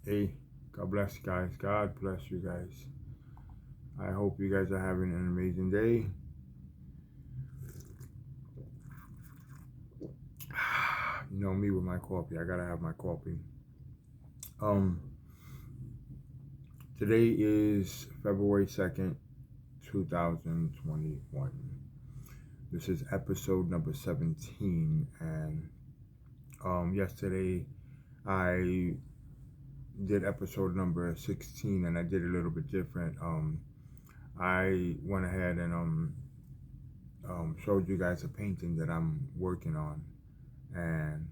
Hey, God bless you guys. God bless you guys. I hope you guys are having an amazing day. You know me with my coffee. I gotta have my coffee. Um, Today is February 2nd, 2021. This is episode number 17, and yesterday I did episode number 16, and I did a little bit different. I went ahead and showed you guys a painting that I'm working on, and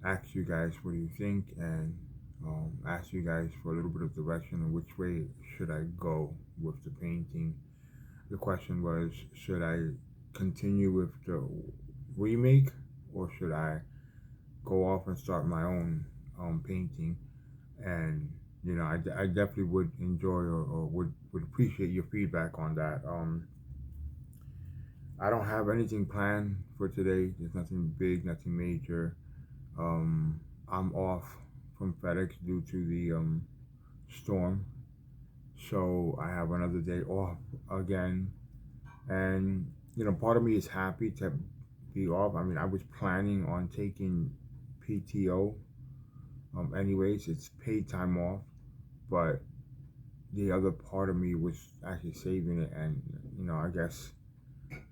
ask you guys what do you think, and ask you guys for a little bit of direction on which way should I go with the painting. The question was, should I continue with the remake, or should I go off and start my own painting? And I definitely would enjoy, or would appreciate your feedback on that. I don't have anything planned for today. There's nothing big, nothing major. I'm off from FedEx due to the storm, so I have another day off again. And part of me is happy to be off. I mean, I was planning on taking PTO. Anyways, it's paid time off, but the other part of me was actually saving it, and I guess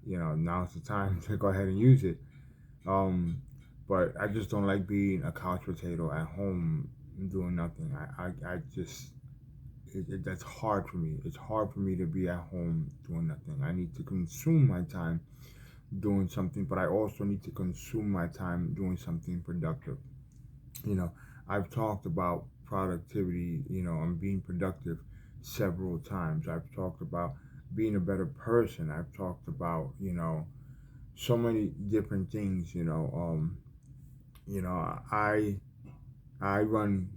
now's the time to go ahead and use it. Um, but I just don't like being a couch potato at home doing nothing. I just that's hard for me. It's hard for me to be at home doing nothing. I need to consume my time doing something, but I also need to consume my time doing something productive. You know, I've talked about productivity, and being productive several times. I've talked about being a better person. I've talked about, so many different things. You know, I run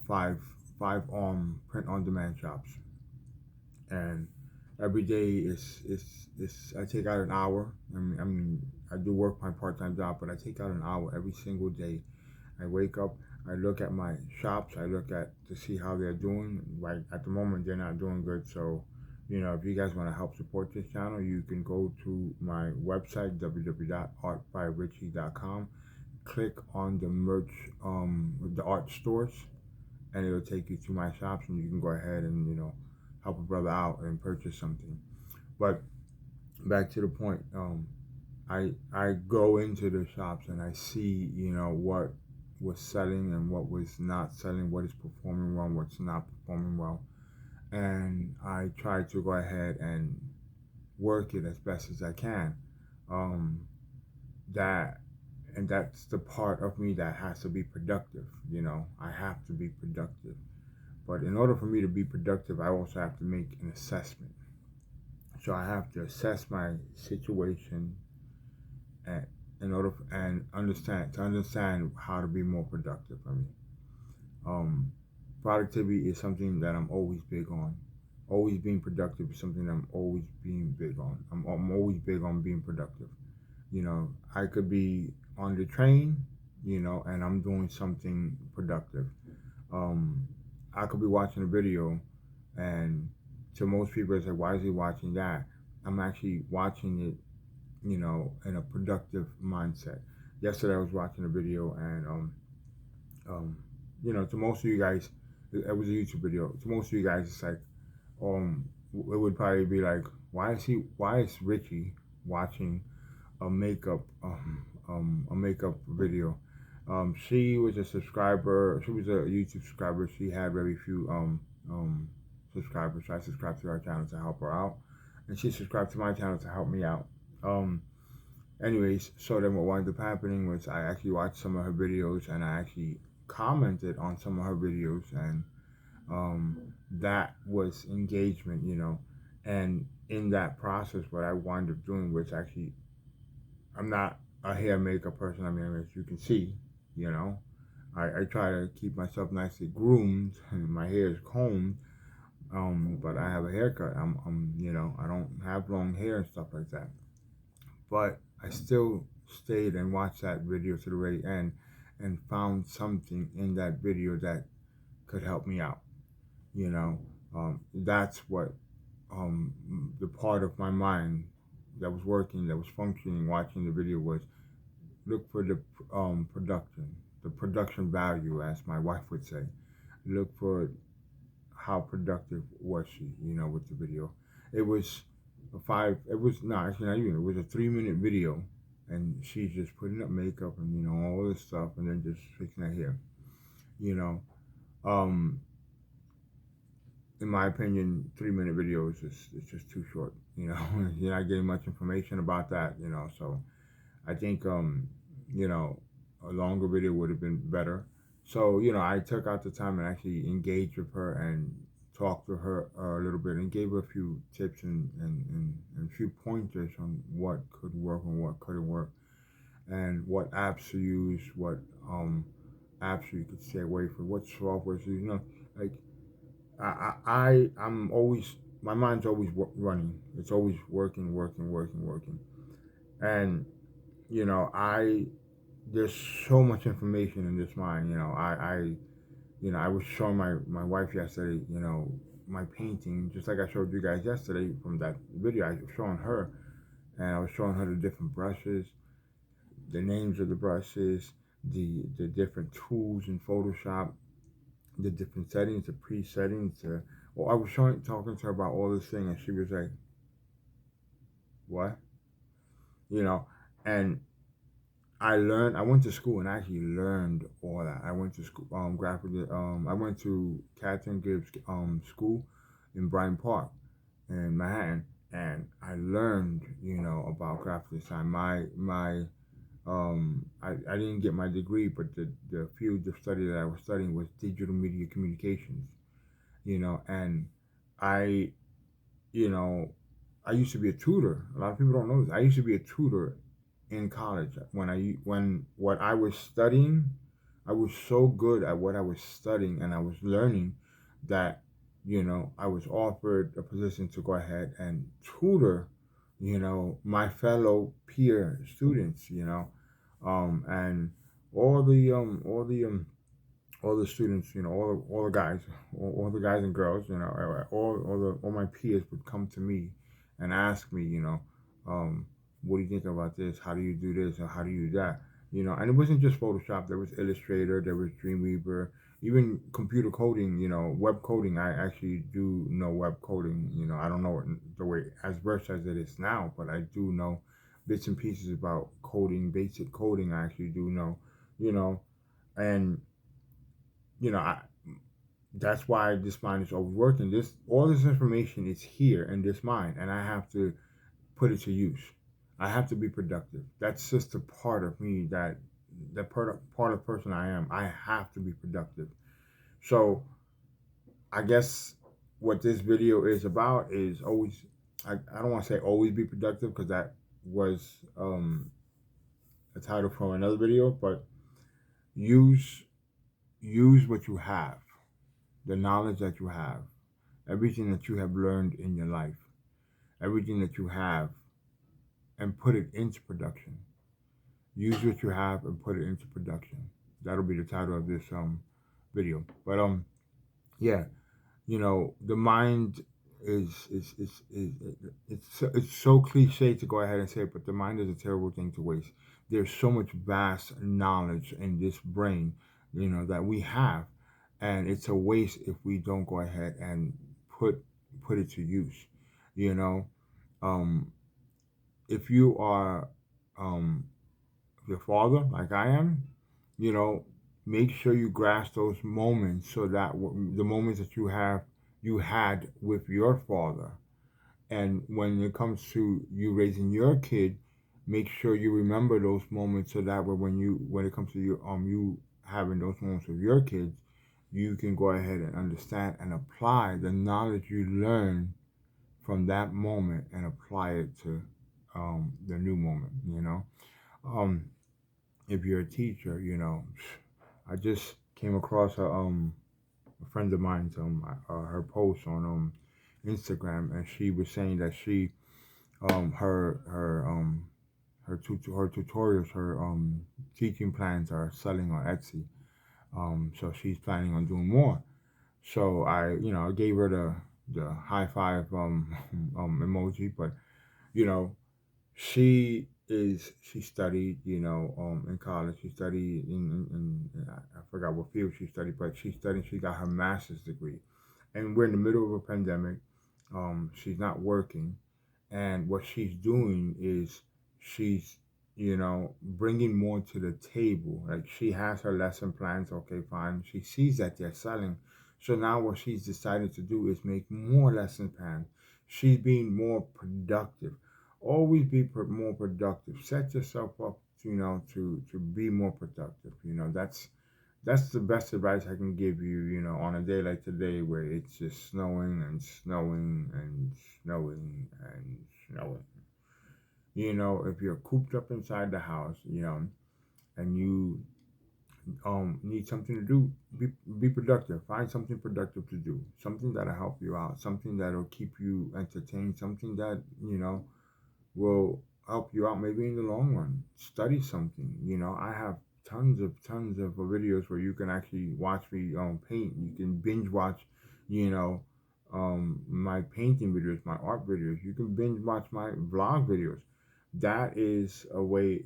five print on demand shops, and every day is I take out an hour. I mean I do work my part time job, but I take out an hour every single day. I wake up, I look at my shops, I look at to see how they're doing. Right at the moment, they're not doing good. So, if you guys want to help support this channel, you can go to my website www.artbyrichie.com. Click on the merch, the art stores, and it'll take you to my shops, and you can go ahead and help a brother out and purchase something. But back to the point, I go into the shops and I see what was selling and what was not selling, what is performing well, what's not performing well, and I try to go ahead and work it as best as I can. Um, that and that's the part of me that has to be productive. I have to be productive. But in order for me to be productive, I also have to make an assessment. So I have to assess my situation, and understand how to be more productive for me. Um, Productivity is something that I'm always big on. Always being productive is something that I'm always being big on. I'm always big on being productive. I could be on the train, and I'm doing something productive. Um, I could be watching a video, and to most people, it's like, why is he watching that? I'm actually watching it, in a productive mindset. Yesterday, I was watching a video, and um, to most of you guys, it was a YouTube video. To most of you guys, it's like, it would probably be like, why is Richie watching a makeup video? She was a subscriber. She was a YouTube subscriber. She had very few subscribers. So I subscribed to her channel to help her out, and she subscribed to my channel to help me out. Um, Anyways, so then what wound up happening was I actually watched some of her videos, and I actually commented on some of her videos, and that was engagement. And in that process, what I wound up doing was actually, I'm not a hair makeup person. I mean, as you can see, you know, I try to keep myself nicely groomed, and my hair is combed. But I have a haircut. I don't have long hair and stuff like that. But I still stayed and watched that video to the very end, and found something in that video that could help me out. You know, that's what the part of my mind that was working, that was functioning, watching the video was look for the the production value, as my wife would say. Look for how productive was she, with the video. It was it was, no, actually not even, it was a 3-minute video. And she's just putting up makeup and, all this stuff, and then just fixing her hair, you know. Um, in my opinion, 3-minute video is just, it's just too short, You're not getting much information about that, so I think, a longer video would have been better. So, I took out the time and actually engaged with her and talked to her a little bit and gave her a few tips and a few pointers on what could work and what couldn't work, and what apps to use, what apps you could stay away from, what software to use. Like I'm always, my mind's always running. It's always working, working, working, working, and I there's so much information in this mind. I was showing my wife yesterday, my painting, just like I showed you guys yesterday from that video. I was showing her, and I was showing her the different brushes, the names of the brushes, the different tools in Photoshop, the different settings, the pre-settings. Well, I was talking to her about all this thing, and she was like, "What?" And I went to school and I actually learned all that. I went to school, I went to Catherine Gibbs school in Bryant Park in Manhattan, and I learned, about graphic design. I didn't get my degree, but the field of study that I was studying was digital media communications, and I, you know, I used to be a tutor. A lot of people don't know this. I used to be a tutor in college. When what I was studying, I was so good at what I was studying and I was learning that, I was offered a position to go ahead and tutor, my fellow peer students, and all the all the students, all the guys, all the guys and girls, all my peers would come to me and ask me, what do you think about this? How do you do this? Or how do you do that? And it wasn't just Photoshop. There was Illustrator, there was Dreamweaver, even computer coding, web coding. I actually do know web coding. I don't know it the way as versed as it is now, but I do know bits and pieces about coding, basic coding. I actually do know, you know, and I, that's why this mind is always working. All this information is here in this mind, and I have to put it to use. I have to be productive. That's just a part of me, that part of person I am. I have to be productive. So I guess what this video is about is always. I don't want to say always be productive, because that was a title from another video, but use what you have, the knowledge that you have, everything that you have learned in your life, everything that you have, and put it into production. Use what you have and put it into production. That'll be the title of this video. But yeah, the mind is it's so cliche to go ahead and say it, but the mind is a terrible thing to waste. There's so much vast knowledge in this brain, that we have, and it's a waste if we don't go ahead and put it to use. You know, um, if you are your father, like I am, you know, make sure you grasp those moments, so that the moments that you had with your father, and when it comes to you raising your kid, make sure you remember those moments, so that way when it comes to you having those moments with your kids, you can go ahead and understand and apply the knowledge you learn from that moment and apply it to the new moment. Um, if you're a teacher, I just came across a friend of mine's her post on Instagram, and she was saying that she her tutorials, her teaching plans are selling on Etsy. So she's planning on doing more. So I gave her the high five emoji, but you know, she studied, in college. She studied I forgot what field she studied, but she got her master's degree. And we're in the middle of a pandemic. She's not working, and what she's doing is she's bringing more to the table. Like, she has her lesson plans, okay, fine, she sees that they're selling, so now what she's decided to do is make more lesson plans. She's being more productive. Always be more productive. Set yourself up, to be more productive. That's the best advice I can give you, on a day like today where it's just snowing and snowing and snowing and snowing. If you're cooped up inside the house, and you need something to do, be productive. Find something productive to do. Something that'll help you out. Something that'll keep you entertained. Something that, will help you out maybe in the long run. Study something. I have tons of videos where you can actually watch me paint. You can binge watch, you know, my painting videos, my art videos. You can binge watch my vlog videos. That is a way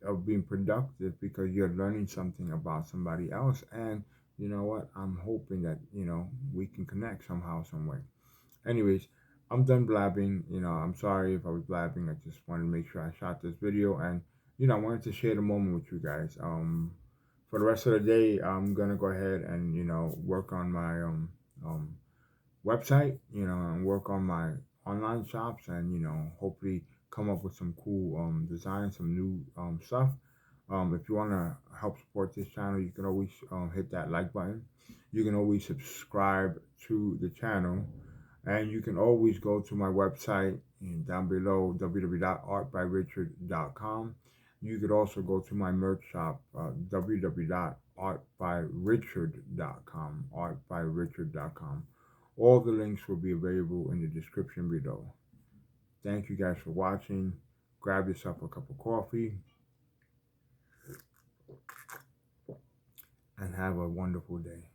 of being productive because you're learning something about somebody else. And you know what? I'm hoping that we can connect somehow, some way. Anyways, I'm done blabbing. I'm sorry if I was blabbing. I just wanted to make sure I shot this video, and I wanted to share the moment with you guys. For the rest of the day, I'm gonna go ahead and work on my um website, and work on my online shops, and hopefully come up with some cool designs, some new stuff. If you want to help support this channel, you can always hit that like button. You can always subscribe to the channel, and you can always go to my website down below, www.artbyrichard.com. You could also go to my merch shop, www.artbyrichard.com, artbyrichard.com. All the links will be available in the description below. Thank you guys for watching. Grab yourself a cup of coffee and have a wonderful day.